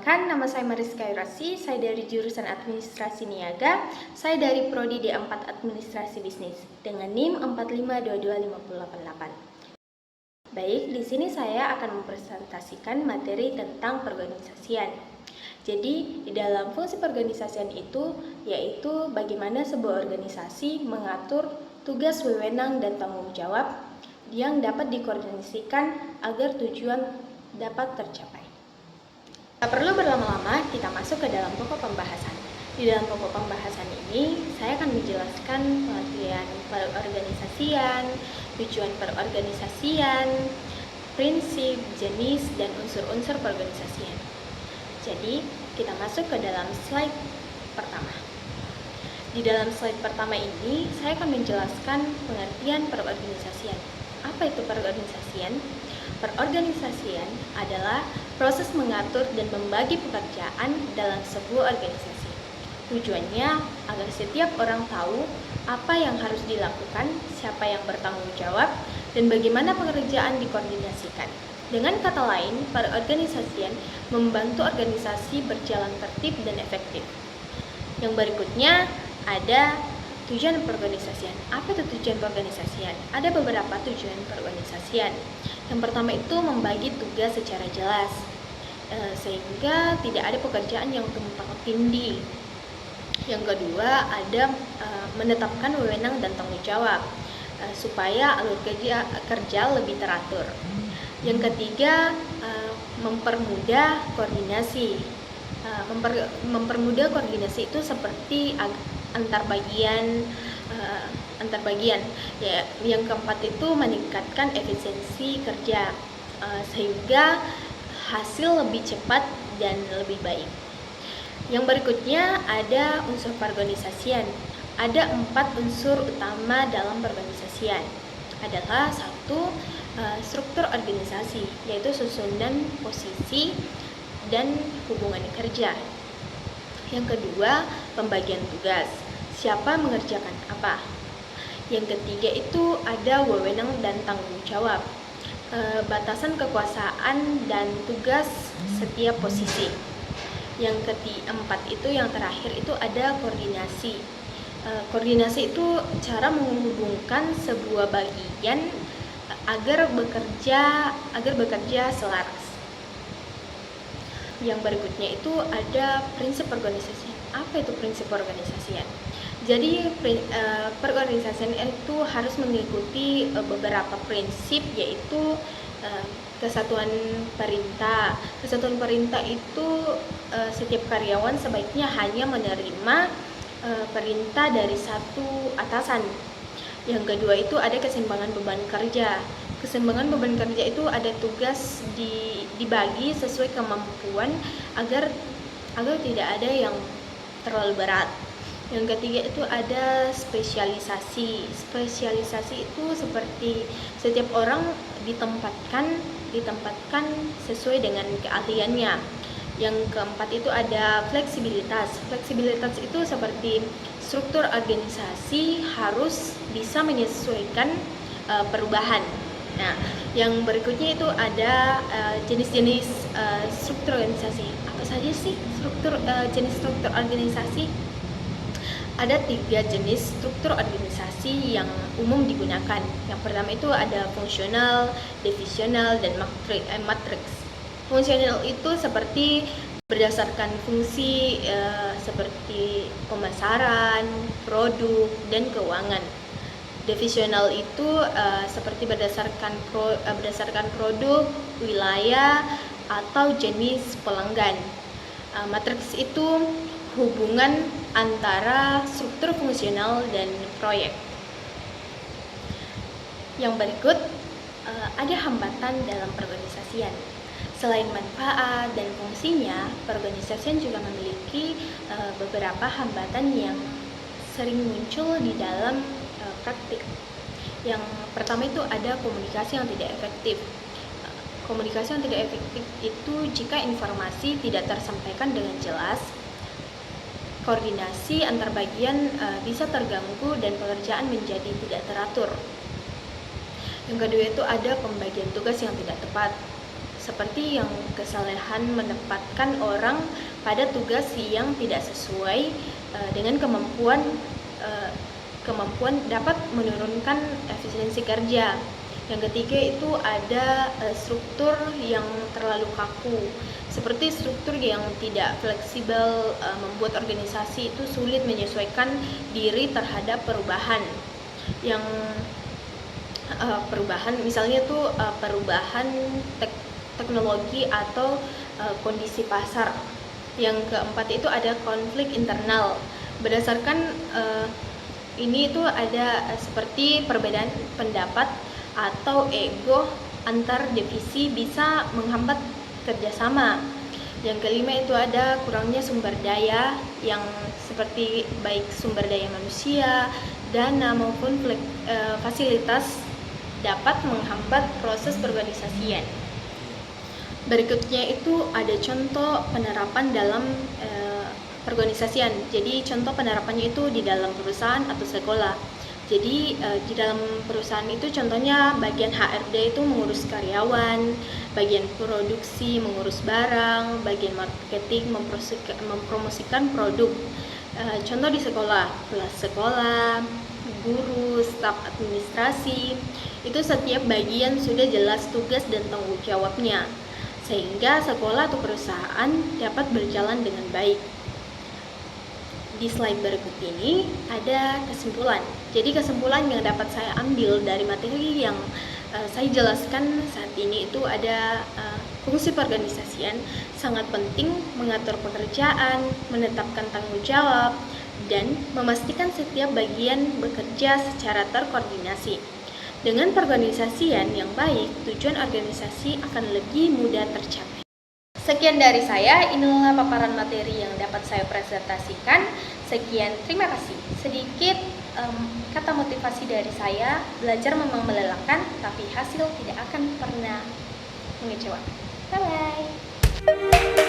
Perkenalkan, nama saya Mariska Yurasi, saya dari jurusan Administrasi Niaga, saya dari Prodi D4 Administrasi Bisnis dengan NIM 4522588. Baik, di sini saya akan mempresentasikan materi tentang perorganisasian. Jadi, di dalam fungsi perorganisasian itu yaitu bagaimana sebuah organisasi mengatur tugas, wewenang, dan tanggung jawab yang dapat dikoordinasikan agar tujuan dapat tercapai. Tak perlu berlama-lama, kita masuk ke dalam pokok pembahasan. Di dalam pokok pembahasan ini, saya akan menjelaskan pengertian perorganisasian, tujuan perorganisasian, prinsip, jenis, dan unsur-unsur perorganisasian. Jadi, kita masuk ke dalam slide pertama. Di dalam slide pertama ini, saya akan menjelaskan pengertian perorganisasian. Apa itu perorganisasian? Perorganisasian adalah proses mengatur dan membagi pekerjaan dalam sebuah organisasi. Tujuannya agar setiap orang tahu apa yang harus dilakukan, siapa yang bertanggung jawab, dan bagaimana pekerjaan dikoordinasikan. Dengan kata lain, perorganisasian membantu organisasi berjalan tertib dan efektif. Yang berikutnya ada tujuan perorganisasian. Apa itu tujuan perorganisasian? Ada beberapa tujuan perorganisasian. Yang pertama itu membagi tugas secara jelas, sehingga tidak ada pekerjaan yang tumpang tindih. Yang kedua ada menetapkan wewenang dan tanggung jawab, supaya alur kerja lebih teratur. Yang ketiga mempermudah koordinasi. Mempermudah koordinasi itu seperti antar bagian. Ya, yang keempat itu meningkatkan efisiensi kerja, sehingga hasil lebih cepat dan lebih baik. Yang berikutnya ada unsur perorganisasian. Ada 4 unsur utama dalam perorganisasian. Adalah 1, struktur organisasi, yaitu susunan posisi dan hubungan kerja. Yang kedua, pembagian tugas. Siapa mengerjakan apa? Yang ketiga itu ada wewenang dan tanggung jawab, batasan kekuasaan dan tugas setiap posisi. Yang keempat itu yang terakhir itu ada koordinasi. Koordinasi itu cara menghubungkan sebuah bagian agar bekerja selaras. Yang berikutnya itu ada prinsip organisasi. Apa itu prinsip organisasian? Jadi perorganisasian itu harus mengikuti beberapa prinsip, yaitu kesatuan perintah. Kesatuan perintah itu setiap karyawan sebaiknya hanya menerima perintah dari satu atasan. Yang kedua itu ada keseimbangan beban kerja. Keseimbangan beban kerja itu ada tugas dibagi sesuai kemampuan agar tidak ada yang terlalu berat. Yang ketiga itu ada spesialisasi. Spesialisasi itu seperti setiap orang ditempatkan sesuai dengan keahliannya. Yang keempat itu ada fleksibilitas. Fleksibilitas itu seperti struktur organisasi harus bisa menyesuaikan perubahan. Nah, yang berikutnya itu ada jenis-jenis struktur organisasi. Apa saja sih jenis struktur organisasi? Ada 3 jenis struktur organisasi yang umum digunakan. Yang pertama itu ada fungsional, divisional, dan matriks. Fungsional itu seperti berdasarkan fungsi seperti pemasaran, produk, dan keuangan. Divisional itu seperti berdasarkan produk, wilayah, atau jenis pelanggan. Matriks itu hubungan antara struktur fungsional dan proyek. Yang berikut ada hambatan dalam perorganisasian. Selain manfaat dan fungsinya, perorganisasian juga memiliki beberapa hambatan yang sering muncul di dalam praktik. Yang pertama itu ada komunikasi yang tidak efektif. Komunikasi yang tidak efektif itu jika informasi tidak tersampaikan dengan jelas, koordinasi antar bagian bisa terganggu dan pekerjaan menjadi tidak teratur. Yang kedua itu ada pembagian tugas yang tidak tepat. seperti yang kesalahan menempatkan orang pada tugas yang tidak sesuai dengan kemampuan dapat menurunkan efisiensi kerja. Yang ketiga itu ada struktur yang terlalu kaku, seperti struktur yang tidak fleksibel, membuat organisasi itu sulit menyesuaikan diri terhadap perubahan. Yang perubahan misalnya tuh perubahan teknologi atau kondisi pasar. Yang keempat itu ada konflik internal. Berdasarkan ini itu ada seperti perbedaan pendapat atau ego antar divisi bisa menghambat kerjasama. Yang kelima itu ada kurangnya sumber daya yang seperti baik sumber daya manusia, dana maupun fasilitas dapat menghambat proses perorganisasian. Berikutnya itu ada contoh penerapan dalam perorganisasian. Jadi contoh penerapannya itu di dalam perusahaan atau sekolah. Jadi di dalam perusahaan itu contohnya bagian HRD itu mengurus karyawan, bagian produksi mengurus barang, bagian marketing mempromosikan produk. Contoh di sekolah, kelas sekolah, guru, staf administrasi, itu setiap bagian sudah jelas tugas dan tanggung jawabnya, sehingga sekolah atau perusahaan dapat berjalan dengan baik. Di slide berikut ini ada kesimpulan. Jadi kesimpulan yang dapat saya ambil dari materi yang saya jelaskan saat ini itu ada fungsi perorganisasian sangat penting mengatur pekerjaan, menetapkan tanggung jawab, dan memastikan setiap bagian bekerja secara terkoordinasi. Dengan perorganisasian yang baik, tujuan organisasi akan lebih mudah tercapai. Sekian dari saya, inilah paparan materi yang dapat saya presentasikan. Sekian, terima kasih. Sedikit kata motivasi dari saya, belajar memang melelahkan, tapi hasil tidak akan pernah mengecewakan. Bye-bye.